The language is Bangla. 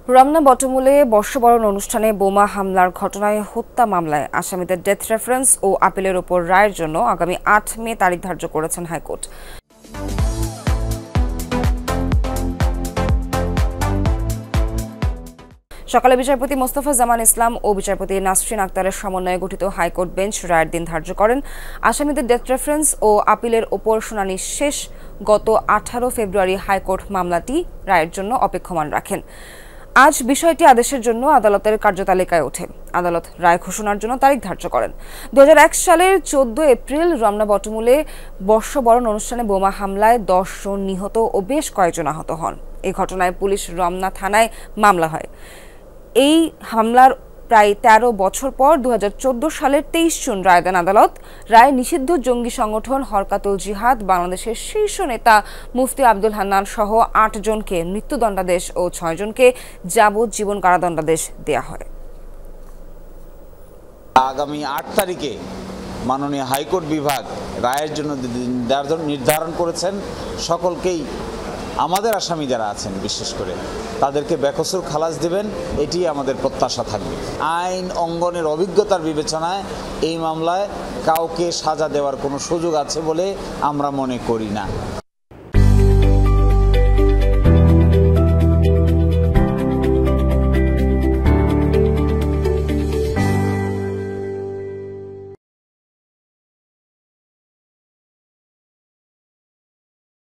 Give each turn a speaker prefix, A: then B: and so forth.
A: রমনা বটমূলে বর্ষবরণ অনুষ্ঠানে বোমা হামলার ঘটনায় হত্যা মামলায় আসামিদের ডেথ রেফারেন্স ও আপিলের ওপর রায়ের জন্য আগামী ৮ মে তারিখ ধার্য করেছেন হাইকোর্ট। সকালে বিচারপতি মোস্তফা জামান ইসলাম ও বিচারপতি নাসরিন আক্তারের সমন্বয়ে গঠিত হাইকোর্ট বেঞ্চ রায়ের দিন ধার্য করেন। আসামিদের ডেথ রেফারেন্স ও আপিলের ওপর শুনানি শেষ গত 18 ফেব্রুয়ারি হাইকোর্ট মামলাটি রায়ের জন্য অপেক্ষমান রাখেন। আজ বিষয়টি আদেশের জন্য আদালতের কার্যতালিকায় ওঠে। আদালত রায় ঘোষণার জন্য তারিখ ধার্য করেন। 2001 সালের 14 এপ্রিল রমনা বটমূলে বর্ষবরণ অনুষ্ঠানে বোমা হামলায় 10 জন নিহত ও বেশ কয়েকজন আহত হন। এই ঘটনায় পুলিশ রমনা থানায় মামলা হয়। এই হামলার প্রায় 13 বছর পর 2014 সালের 23 জুন রায় দেন আদালত। রায়ে নিষিদ্ধ জঙ্গি সংগঠন হরকাতুল জিহাদ বাংলাদেশের শীর্ষ নেতা মুফতি আব্দুল হান্নান সহ 8 জনকে মৃত্যুদণ্ডাদেশ ও 6 জনকে যাবজ্জীবন কারাদণ্ডাদেশ দেয়া হয়।
B: আগামী 8 তারিখে মাননীয় হাইকোর্ট বিভাগ রায়ের জন্য নির্ধারণ করেছেন। সকলকেই আমাদের আসামি যারা আছেন বিশেষ করে তাদেরকে বেকসুর খালাস দেবেন, এটি আমাদের প্রত্যাশা থাকবে। আইন অঙ্গনের অভিজ্ঞতার বিবেচনায় এই মামলায় কাউকে সাজা দেওয়ার কোনো সুযোগ আছে বলে আমরা মনে করি না।